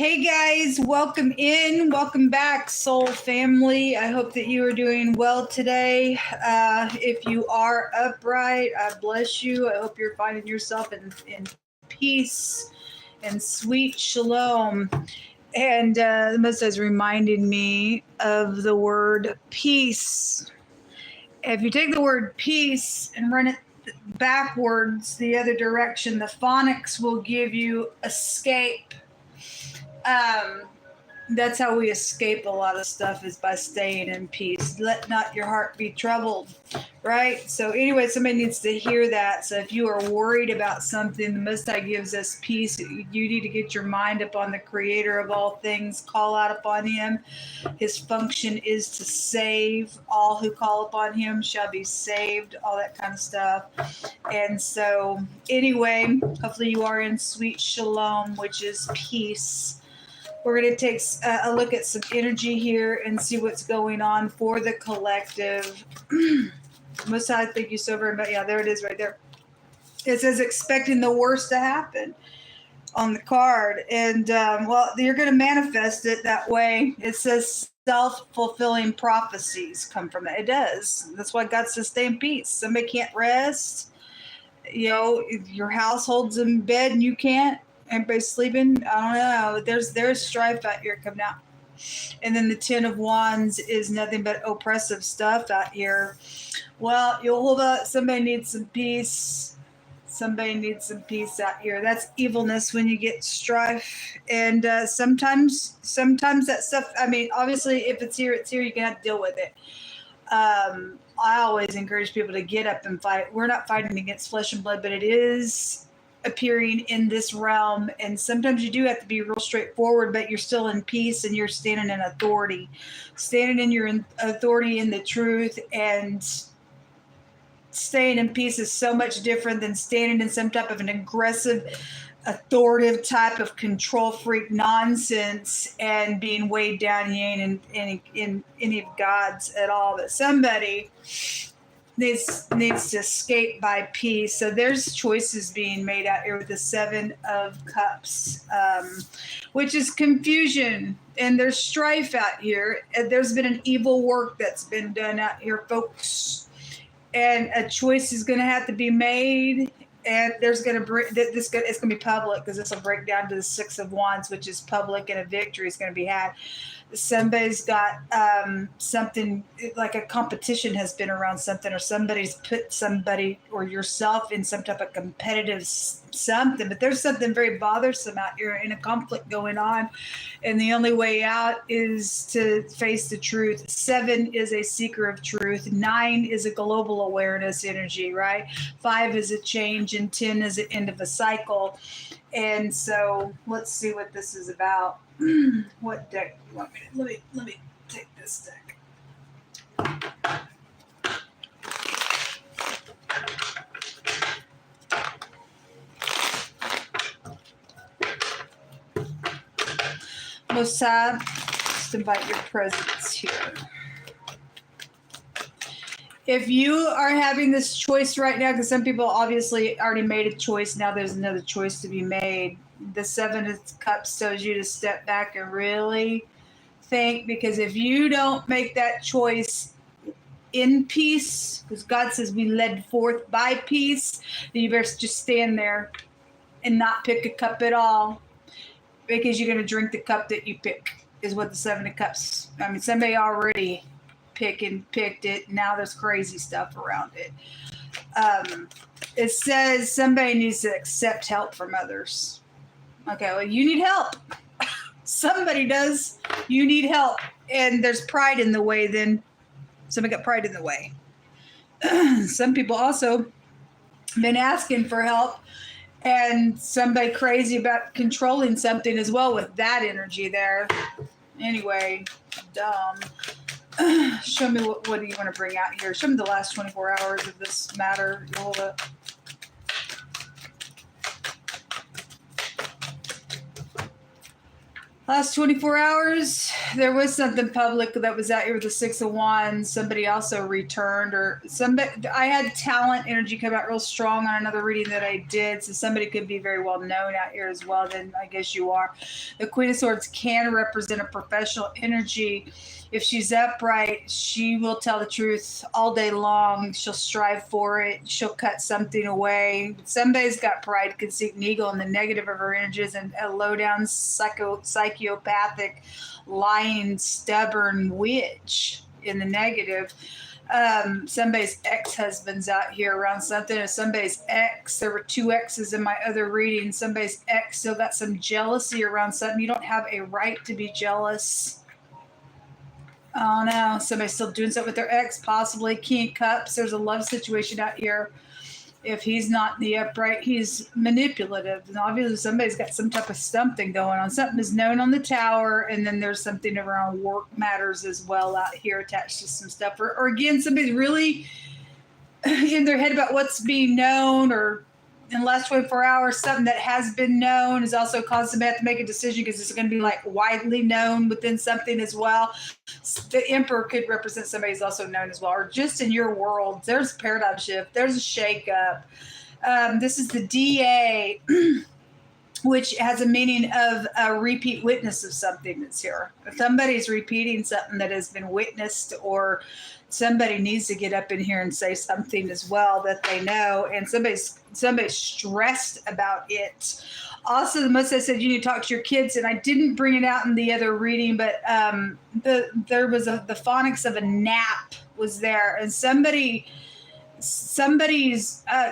Hey guys, welcome in. Welcome back, soul family. I hope that you are doing well today. If you are upright, I bless you. I hope you're finding yourself in peace and sweet shalom. And the Most High is reminding me of the word peace. If you take the word peace and run it backwards the other direction, the phonics will give you escape. That's how we escape a lot of stuff, is by staying in peace. Let not your heart be troubled, right? So anyway, somebody needs to hear that. So if you are worried about something, the Most High gives us peace. You need to get your mind upon the Creator of all things. Call out upon Him. His function is to save. All who call upon Him shall be saved, all that kind of stuff. And so anyway, hopefully you are in sweet shalom, which is peace. We're going to take a look at some energy here and see what's going on for the collective. Most High, thank you so very much. Yeah, there it is right there. It says expecting the worst to happen on the card. And, well, you're going to manifest it that way. It says self-fulfilling prophecies come from it. It does. That's why God says stay in peace. Somebody can't rest. You know, your household's in bed and you can't. Everybody's sleeping. I don't know. There's strife out here coming out. And then the Ten of Wands is nothing but oppressive stuff out here. Well, you'll hold up. Somebody needs some peace. Somebody needs some peace out here. That's evilness when you get strife. And sometimes that stuff, I mean, obviously, if it's here, it's here. You're going to have to deal with it. I always encourage people to get up and fight. We're not fighting against flesh and blood, but it is appearing in this realm, and sometimes you do have to be real straightforward, but you're still in peace and you're standing in authority. Standing in your authority in the truth and staying in peace is so much different than standing in some type of an aggressive, authoritative type of control freak nonsense and being weighed down. You ain't in any of God's at all, but somebody needs to escape by peace. So there's choices being made out here with the Seven of Cups, which is confusion, and there's strife out here. There's been an evil work that's been done out here, folks, and a choice is going to have to be made. And there's going to bring it's going to be public, because this will break down to the Six of Wands, which is public, and a victory is going to be had. Somebody's got something like a competition has been around something, or somebody's put somebody or yourself in some type of competitive something, but there's something very bothersome out here in a conflict going on, and the only way out is to face the truth. 7 is a seeker of truth. 9 is a global awareness energy, right? 5 is a change, and 10 is the end of a cycle. And so let's see what this is about. What deck do you want me to? Let me take this deck. Most High, just invite your presence here. If you are having this choice right now, because some people obviously already made a choice, now there's another choice to be made. The Seven of Cups tells you to step back and really think, because if you don't make that choice in peace, because God says we led forth by peace, then you better just stand there and not pick a cup at all, because you're going to drink the cup that you pick, is what the Seven of Cups. I mean, somebody already picked it. Now there's crazy stuff around it. It says somebody needs to accept help from others. Okay, well, you need help. Somebody does. You need help. And there's pride in the way then. Somebody got pride in the way. Some people also been asking for help, and somebody crazy about controlling something as well with that energy there. Anyway, dumb. Show me what do you want to bring out here. Show me the last 24 hours of this matter. Hold up. Last 24 hours, there was something public that was out here with the 6 of Wands. Somebody also returned, or somebody. I had talent energy come out real strong on another reading that I did, so somebody could be very well known out here as well. Then I guess you are. The Queen of Swords can represent a professional energy. If she's upright, she will tell the truth all day long. She'll strive for it. She'll cut something away. Somebody's got pride, conceit, and ego, and the negative of her energies, and a low-down psychopathic, lying, stubborn witch in the negative. Somebody's ex-husband's out here around something. If somebody's ex, there were 2 exes in my other reading. Somebody's ex still got some jealousy around something. You don't have a right to be jealous. Oh no, somebody's still doing something with their ex, possibly. King of Cups, there's a love situation out here. If he's not in the upright, he's manipulative. And obviously somebody's got some type of something going on. Something is known on the tower, and then there's something around work matters as well out here attached to some stuff. Or again, somebody's really in their head about what's being known, or in the last 24 hours, something that has been known has also caused them to have to make a decision, because it's going to be like widely known within something as well. The Emperor could represent somebody who's also known as well, or just in your world. There's a paradigm shift. There's a shakeup. This is the DA, which has a meaning of a repeat witness of something that's here. If somebody's repeating something that has been witnessed, or somebody needs to get up in here and say something as well that they know, and somebody's stressed about it. Also, the most I said, you need to talk to your kids, and I didn't bring it out in the other reading, but there was the phonics of a nap was there, and somebody's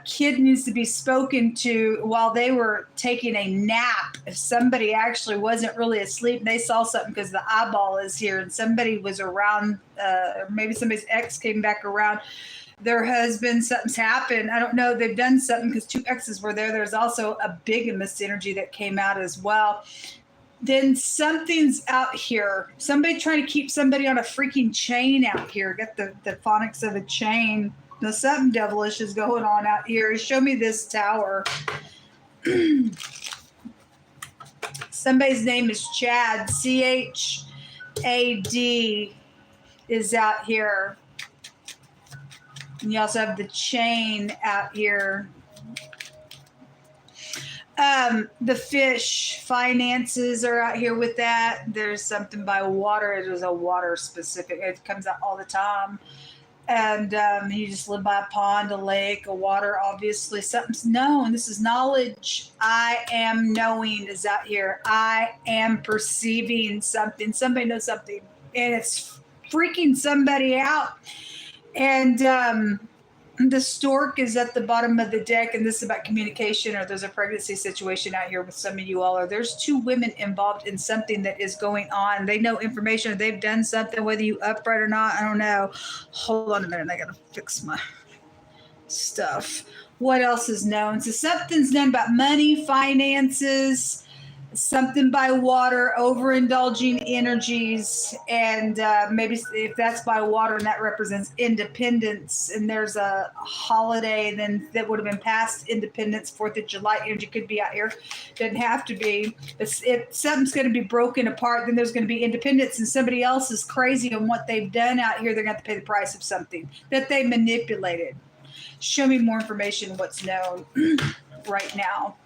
kid needs to be spoken to while they were taking a nap. If somebody actually wasn't really asleep and they saw something, because the eyeball is here, and somebody was around, or maybe somebody's ex came back around, their husband, something's happened. I don't know. They've done something because 2 exes were there. There's also a bigamist energy that came out as well. Then something's out here. Somebody trying to keep somebody on a freaking chain out here. Got the phonics of a chain. Now, something devilish is going on out here. Show me this tower. Somebody's name is Chad. C-H-A-D is out here. And you also have the chain out here. The fish finances are out here with that. There's something by water. It is a water specific. It comes out all the time. And you just live by a pond, a lake, a water. Obviously, something's known. This is knowledge. I am knowing is out here. I am perceiving something. Somebody knows something, and it's freaking somebody out. And the stork is at the bottom of the deck, and this is about communication, or there's a pregnancy situation out here with some of you all, or there's 2 women involved in something that is going on. They know information, or they've done something, whether you upright or not, I don't know. Hold on a minute, I gotta fix my stuff. What else is known? So something's known about money, finances, something by water, overindulging energies, and maybe if that's by water and that represents independence, and there's a holiday then that would have been past independence, 4th of July energy could be out here. Doesn't have to be. If something's going to be broken apart, then there's going to be independence, and somebody else is crazy on what they've done out here. They're going to have to pay the price of something that they manipulated. Show me more information on what's known right now.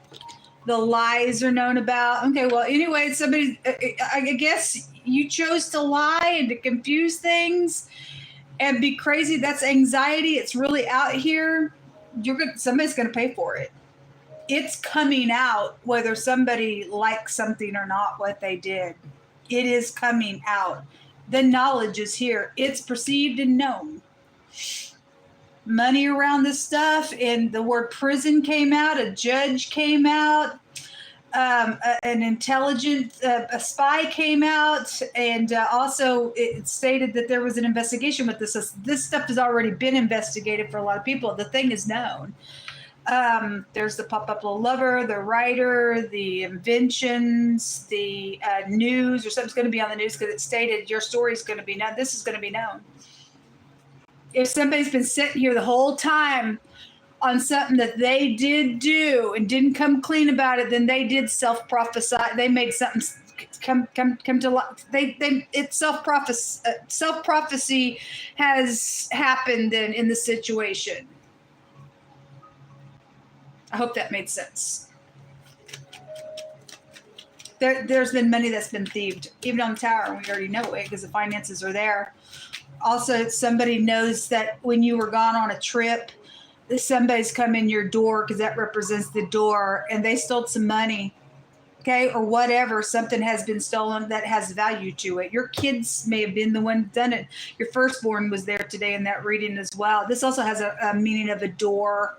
The lies are known about. Okay, well, anyway, somebody, I guess you chose to lie and to confuse things and be crazy. That's anxiety. It's really out here. Somebody's going to pay for it. It's coming out, whether somebody likes something or not, what they did. It is coming out. The knowledge is here. It's perceived and known. Money around this stuff, and the word prison came out, a judge came out, an intelligent a spy came out, and also it stated that there was an investigation with this. This stuff has already been investigated for a lot of people. The thing is known. There's the pop-up little lover, the writer, the inventions, the news, or something's going to be on the news because it stated your story is going to be known. This is going to be known. If somebody's been sitting here the whole time on something that they did do and didn't come clean about it, then they did self-prophesy. They made something come to life. It's self-prophecy has happened in the situation. I hope that made sense. There's been money that's been thieved, even on the tower, and we already know it because the finances are there. Also, somebody knows that when you were gone on a trip, somebody's come in your door because that represents the door, and they stole some money, okay, or whatever. Something has been stolen that has value to it. Your kids may have been the one that done it. Your firstborn was there today in that reading as well. This also has a meaning of a door.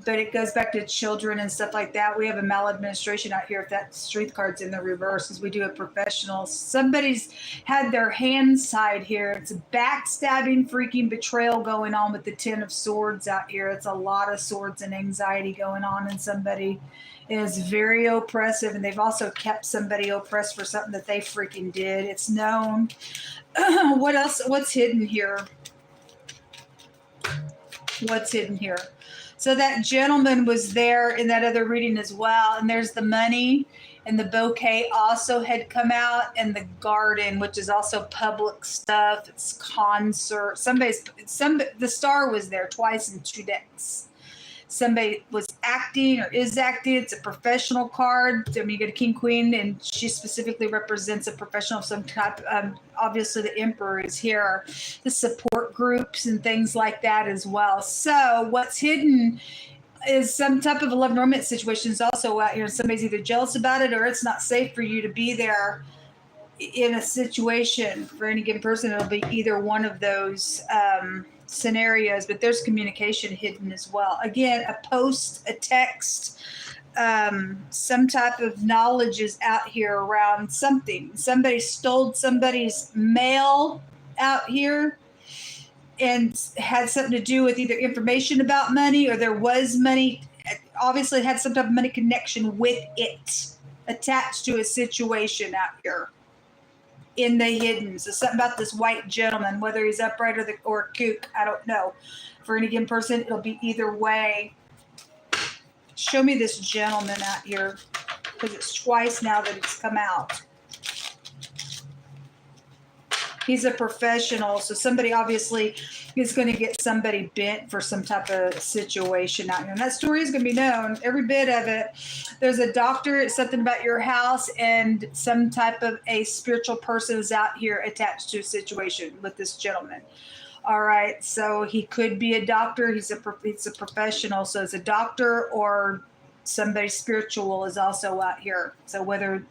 But it goes back to children and stuff like that. We have a maladministration out here if that strength card's in the reverse because we do a professional. Somebody's had their hands tied here. It's a backstabbing, freaking betrayal going on with the 10 of Swords out here. It's a lot of swords and anxiety going on in somebody. It is very oppressive, and they've also kept somebody oppressed for something that they freaking did. It's known. What else? What's hidden here? What's hidden here? So that gentleman was there in that other reading as well. And there's the money, and the bouquet also had come out, and the garden, which is also public stuff. It's concert. The star was there twice in 2 decks. Somebody was acting or is acting. It's a professional card. I mean, you get a king, queen, and she specifically represents a professional of some type. Obviously, the emperor is here. The support groups and things like that as well. So what's hidden is some type of a love and romance situation is also out here. Somebody's either jealous about it or it's not safe for you to be there in a situation. For any given person, it'll be either one of those scenarios, but there's communication hidden as well. Again, a post, a text, some type of knowledge is out here around something. Somebody stole somebody's mail out here and had something to do with either information about money or there was money. Obviously, it had some type of money connection with it attached to a situation out here. In the hidden. So something about this white gentleman, whether he's upright or a kook, I don't know. For any given person, it'll be either way. Show me this gentleman out here, because it's twice now that it's come out. He's a professional, so somebody obviously is going to get somebody bent for some type of situation out here. And that story is going to be known, every bit of it. There's a doctor, it's something about your house, and some type of a spiritual person is out here attached to a situation with this gentleman. All right, so he could be a doctor. He's a professional, so it's a doctor or somebody spiritual is also out here. So whether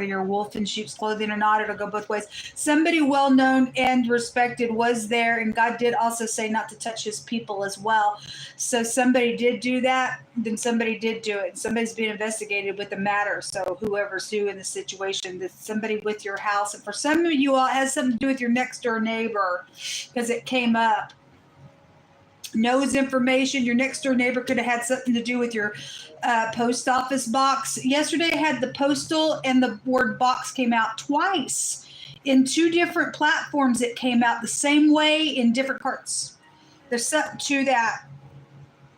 you're a wolf in sheep's clothing or not, it'll go both ways. Somebody well-known and respected was there, and God did also say not to touch his people as well. So somebody did do that, then somebody did do it. Somebody's being investigated with the matter. So whoever's who in the situation, that somebody with your house, and for some of you all, it has something to do with your next door neighbor, because it came up. Knows information. Your next door neighbor could have had something to do with your post office box. Yesterday I had the postal and the word box came out twice. In 2 different platforms it came out the same way in different carts. There's something to that.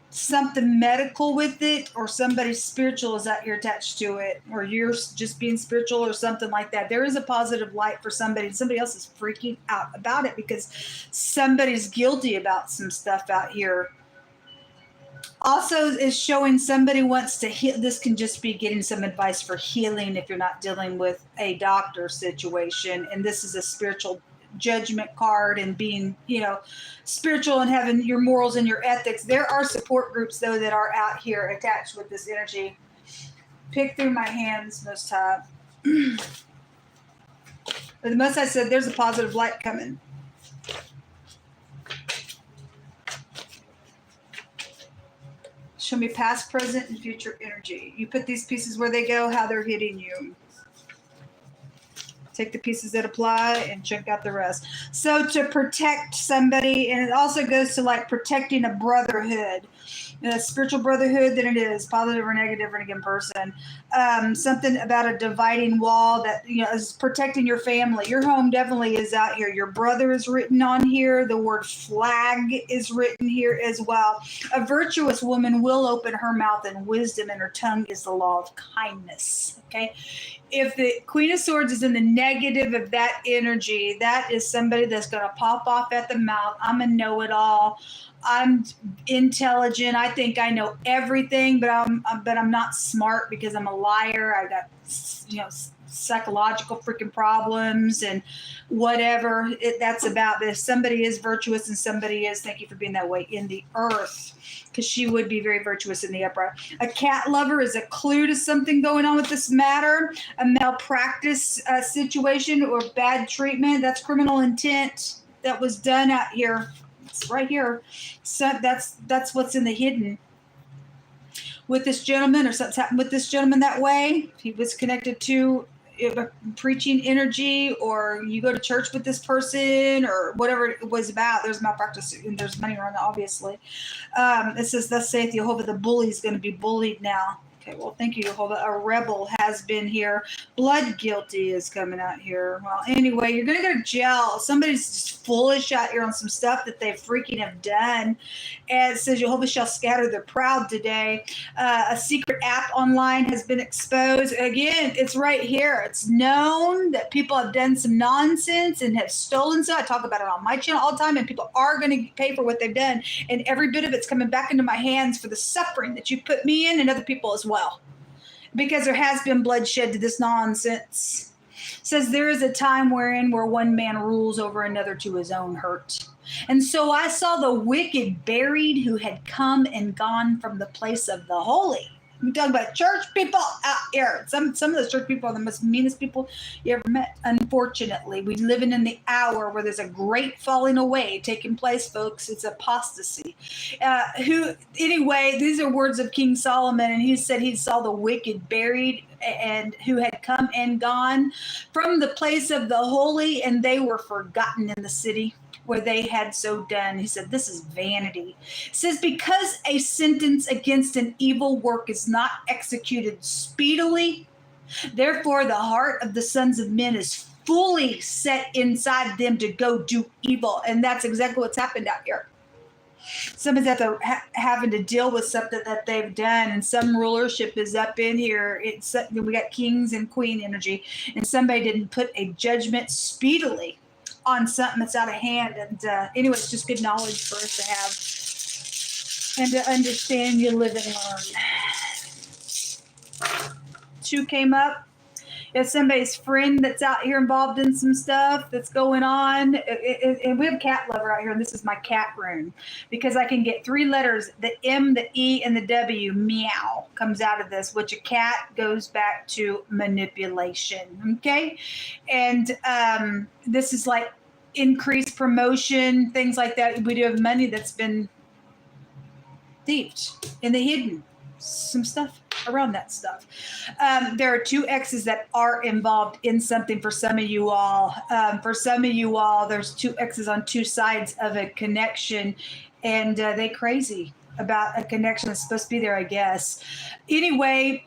Something medical with it, or somebody spiritual is out here attached to it, or you're just being spiritual or something like that. There is a positive light for somebody, and somebody else is freaking out about it because somebody's guilty about some stuff out here. Also is showing somebody wants to heal. This can just be getting some advice for healing if you're not dealing with a doctor situation, and this is a spiritual judgment card and being, spiritual and having your morals and your ethics. There are support groups though that are out here attached with this energy. Pick through my hands, Most High. But the Most High said there's a positive light coming. Show me past, present, and future energy. You put these pieces where they go, how they're hitting you. Take the pieces that apply and check out the rest. So to protect somebody, and it also goes to like protecting a brotherhood, a spiritual brotherhood than it is positive or negative for any given person. Something about a dividing wall that is protecting your family. Your home definitely is out here. Your brother is written on here. The word flag is written here as well. A virtuous woman will open her mouth in wisdom, and her tongue is the law of kindness. Okay. if the Queen of Swords is in the negative of that energy, that is somebody that's going to pop off at the mouth. I'm a know-it-all. I'm intelligent. I think I know everything, but I'm not smart because I'm a liar. I got, psychological freaking problems and whatever that's about. But if somebody is virtuous and somebody is, thank you for being that way in the earth, because she would be very virtuous in the upright. A cat lover is a clue to something going on with this matter. A malpractice situation or bad treatment. That's criminal intent that was done out here. It's right here. So that's what's in the hidden with this gentleman, or something's happened with this gentleman that way. He was connected to preaching energy, or you go to church with this person, or whatever it was about. There's malpractice and there's money around it, obviously. It says, thus saith Jehovah, the bully is going to be bullied now. Okay, well, thank you, Jehovah. A rebel has been here. Blood guilty is coming out here. Well, anyway, you're going to go to jail. Somebody's just foolish out here on some stuff that they freaking have done. And it says, Jehovah shall scatter the proud today. A secret app online has been exposed. Again, it's right here. It's known that people have done some nonsense and have stolen stuff. I talk about it on my channel all the time, and people are going to pay for what they've done. And every bit of it's coming back into my hands for the suffering that you put me in and other people as well. Because there has been bloodshed to this nonsense. It says there is a time where one man rules over another to his own hurt. And so I saw the wicked buried who had come and gone from the place of the holy. We talk about church people out here. Some of those church people are the most meanest people you ever met. Unfortunately, we live in the hour where there's a great falling away taking place, folks. It's apostasy. Anyway, these are words of King Solomon, and he said he saw the wicked buried and who had come and gone from the place of the holy, and they were forgotten in the city where they had so done. He said, this is vanity. It says, because a sentence against an evil work is not executed speedily, therefore the heart of the sons of men is fully set inside them to go do evil. And that's exactly what's happened out here. Somebody's having to deal with something that they've done, and some rulership is up in here. We got kings and queen energy, and somebody didn't put a judgment speedily on something that's out of hand. And anyway, it's just good knowledge for us to have and to understand. You live and learn. 2 came up. If somebody's friend that's out here involved in some stuff that's going on, and we have a cat lover out here, and this is my cat rune, because I can get 3 letters, the M, the E, and the W, meow, comes out of this, which a cat goes back to manipulation, okay? And this is like increased promotion, things like that. We do have money that's been thieved in the hidden, some stuff around that stuff. There are 2 X's that are involved in something for some of you all. For some of you all, there's 2 X's on 2 sides of a connection, and they crazy about a connection that's supposed to be there, I guess. Anyway,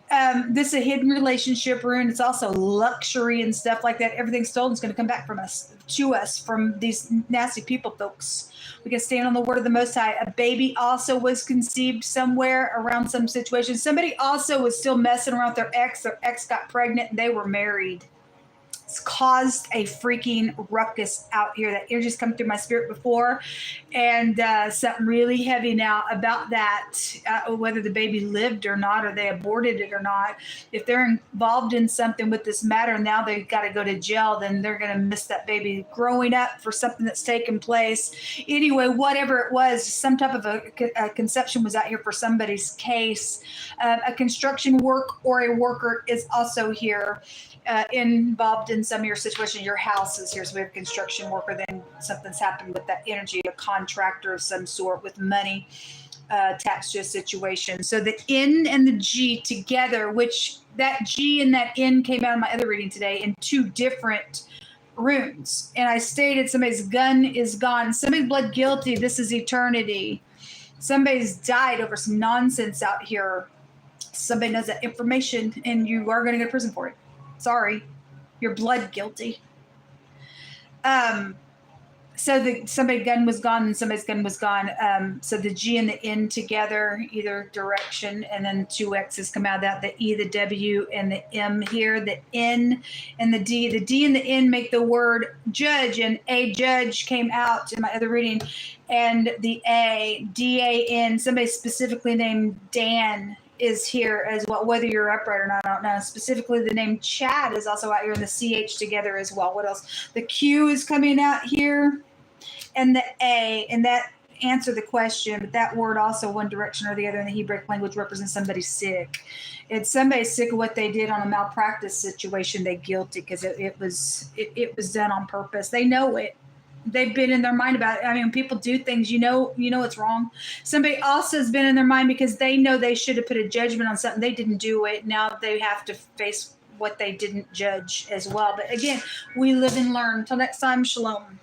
this is a hidden relationship rune. It's also luxury and stuff like that. Everything stolen is going to come back to us from these nasty people, folks. We can stand on the word of the Most High. A baby also was conceived somewhere around some situation. Somebody also was still messing around with their ex. Their ex got pregnant and they were married. It's caused a freaking ruckus out here. That energy's come through my spirit before, and something really heavy now about that, whether the baby lived or not, or they aborted it or not. If they're involved in something with this matter, now they've got to go to jail, then they're going to miss that baby growing up for something that's taken place. Anyway, whatever it was, some type of a conception was out here for somebody's case. A construction work or a worker is also here. Involved in some of your situation. Your house is here, so we have a construction worker. Then something's happened with that energy, a contractor of some sort with money attached to a situation. So the N and the G together, which that G and that N came out of my other reading today in 2 different runes. And I stated somebody's gun is gone. Somebody's blood guilty. This is eternity. Somebody's died over some nonsense out here. Somebody knows that information, and you are going to go to prison for it. Sorry, you're blood guilty. So somebody's gun was gone and somebody's gun was gone. So the G and the N together, either direction, and then two X's come out of that. The E, the W, and the M here. The N and the D. The D and the N make the word judge, and a judge came out in my other reading. And the A, D-A-N, somebody specifically named Dan is here as well, whether you're upright or not, I don't know. Specifically, the name Chad is also out here, and the CH together as well. What else? The Q is coming out here, and the A, and that answer the question, but that word also one direction or the other in the Hebrew language represents somebody sick. It's somebody sick of what they did on a malpractice situation. They guilty because it was done on purpose. They know it. They've been in their mind about it. I mean, when people do things, you know it's wrong. Somebody also has been in their mind because they know they should have put a judgment on something. They didn't do it. Now they have to face what they didn't judge as well. But again, we live and learn. Until next time, shalom.